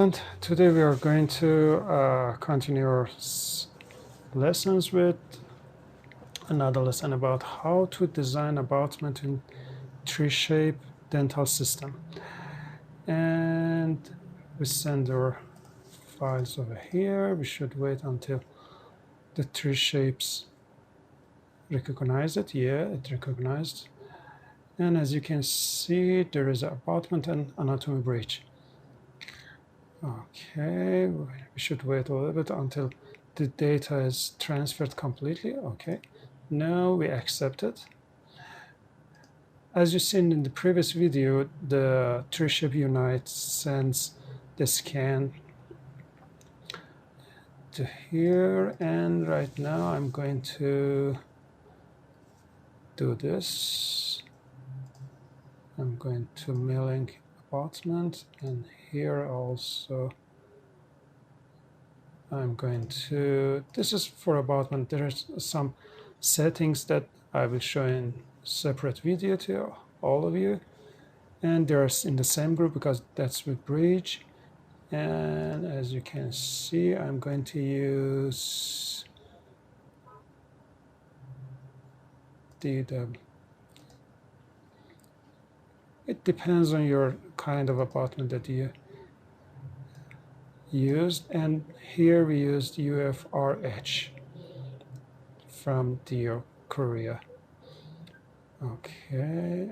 everyone. Today we are going to continue our lessons with another lesson about how to design abutment in 3shape dental system. And we send our files over here. We should wait until the 3shapes recognize it. Yeah, it recognized. And as you can see, there is an abutment and anatomy bridge. Okay, we should wait a little bit until the data is transferred completely. Okay, now we accept it. As you seen in the previous video, the 3shape Unite sends the scan to here, and right now I'm going to do this. I'm going to milling abutment, and here also I'm going to, this is for abutment. There are some settings that I will show in separate video to all of you, and they're in the same group because that's with bridge. And as you can see, I'm going to use it depends on your kind of abutment that you used, and here we used UFRH from Korea. Okay,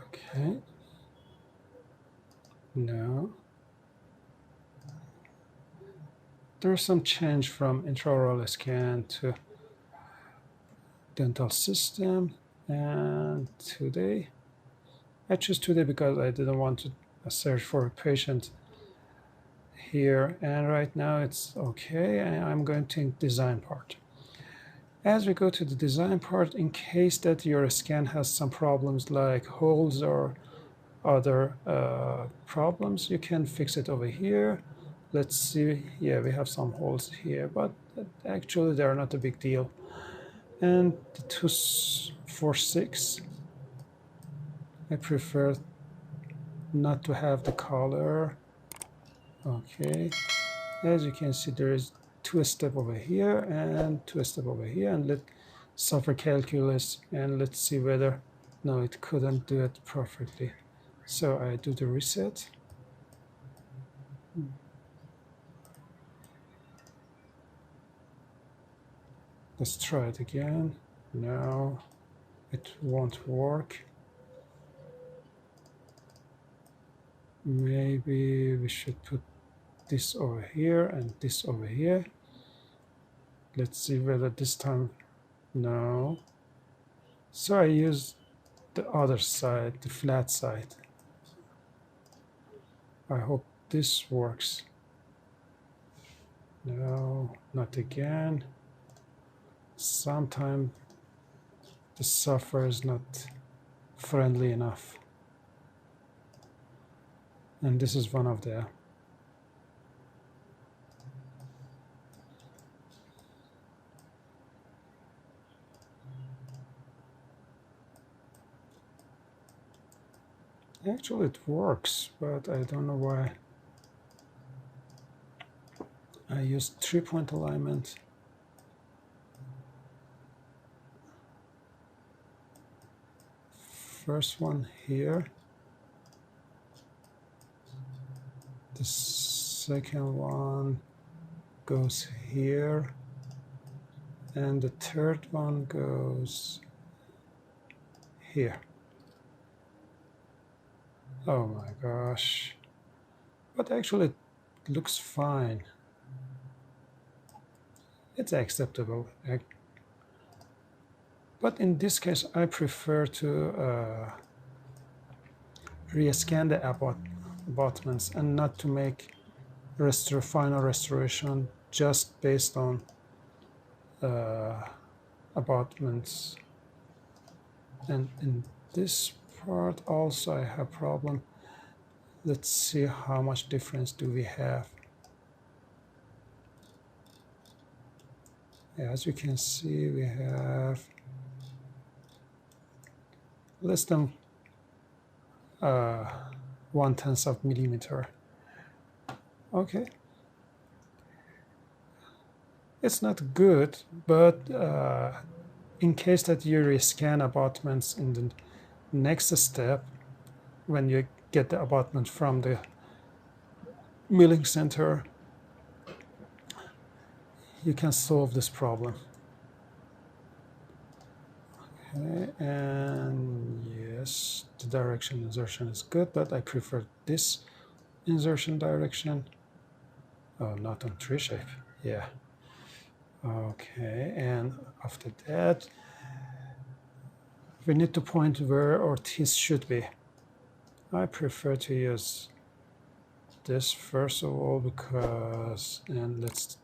okay, now there's some change from intraoral scan to dental system, and today I choose today because I didn't want to search for a patient here, and right now it's okay. And I'm going to design part. As we go to the design part, in case that your scan has some problems like holes or other problems, you can fix it over here. Let's see. Yeah, we have some holes here, but actually they're not a big deal. And the 246, I prefer not to have the color. Okay, as you can see, there is two step over here and two step over here, and let's suffer calculus, and let's see whether, no, it couldn't do it perfectly. So I do the reset. Let's try it again. No, it won't work. Maybe we should put this over here and this over here. Let's see whether this time, no. So I use the other side, the flat side. I hope this works. No, not again. Sometimes the software is not friendly enough. And this is one of the actually it works, but I don't know why. I use 3-point alignment. First one here. The second one goes here, and the third one goes here. Oh my gosh. But actually it looks fine. It's acceptable. But in this case, I prefer to rescan the abutments and not to make final restoration just based on abutments. And in this part also I have problem. Let's see how much difference do we have. As you can see, we have less than 1/10 of millimeter. Okay, it's not good, but in case that you rescan abutments in the next step, when you get the abutment from the milling center, you can solve this problem. Okay, and yes, the direction insertion is good, but I prefer this insertion direction. Oh, not on 3shape. Yeah. Okay, and after that, we need to point where our teeth should be. I prefer to use this first of all because, and let's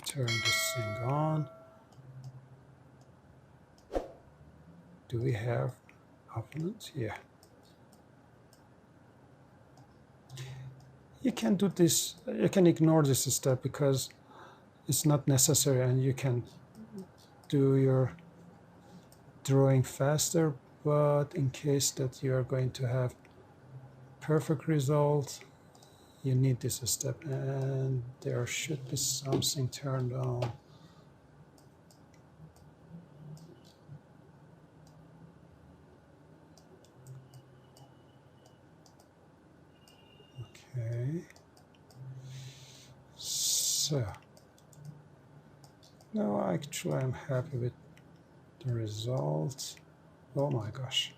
turn this thing on. Do we have opponents? Yeah. You can do this, you can ignore this step because it's not necessary, and you can do your drawing faster, but in case that you are going to have perfect result, you need this step, and there should be something turned on. Okay, so now actually I'm happy with the result. Oh my gosh.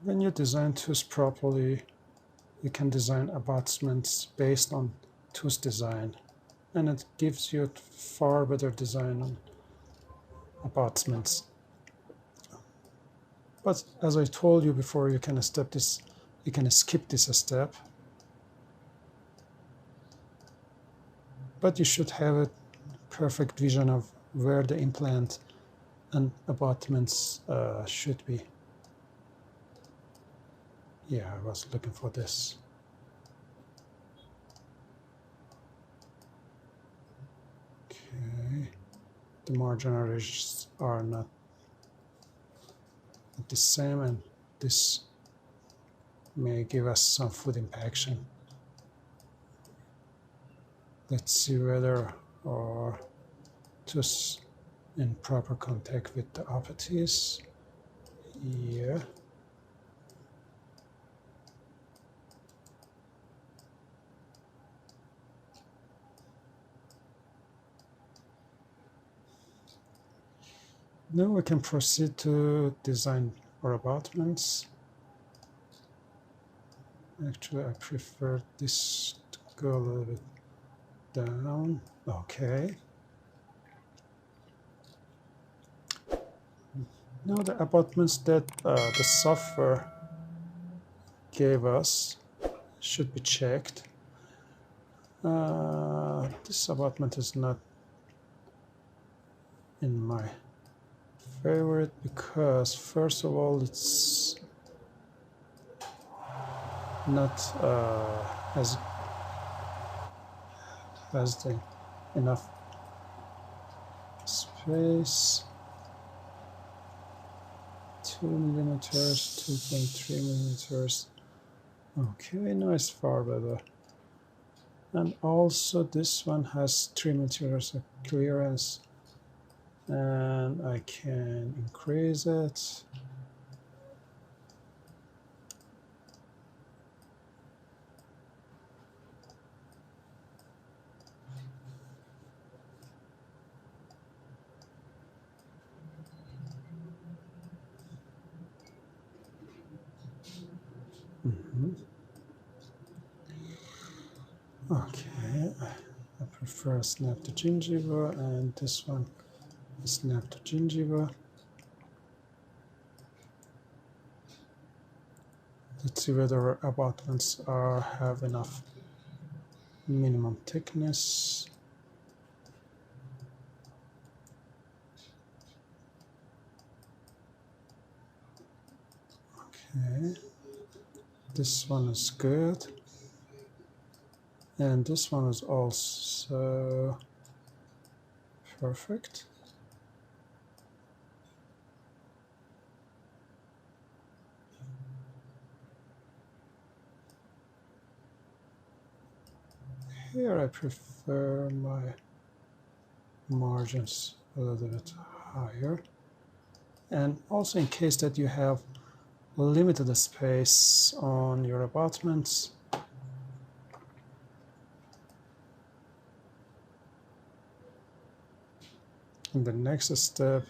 When you design tooth properly, you can design abutments based on tooth design, and it gives you a far better design on abutments. But as I told you before, you can skip this step, but you should have a perfect vision of where the implant and abutments should be. Yeah, I was looking for this. Okay, the marginal ridges are not the same, and this may give us some foot impaction. Let's see whether our tooth in proper contact with the apices. Yeah. Now we can proceed to design our abutments. Actually, I prefer this to go a little bit down. Okay. Now the abutments that the software gave us should be checked. This abutment is not in my favorite because, first of all, it's not has enough space. 2 millimeters, 2.3 millimeters. Okay, now it's far better. And also this one has 3 millimeters of clearance, and I can increase it. Okay, I prefer snap to gingiva, and this one is snap to gingiva. Let's see whether our abutments have enough minimum thickness. Okay, this one is good, and this one is also perfect. Here I prefer my margins a little bit higher, and also in case that you have limited space on your abutments, in the next step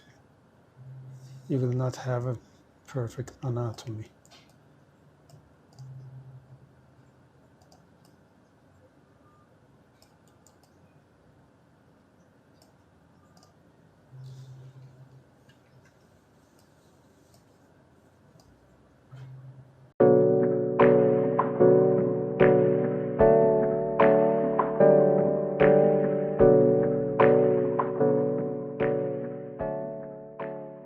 you will not have a perfect anatomy.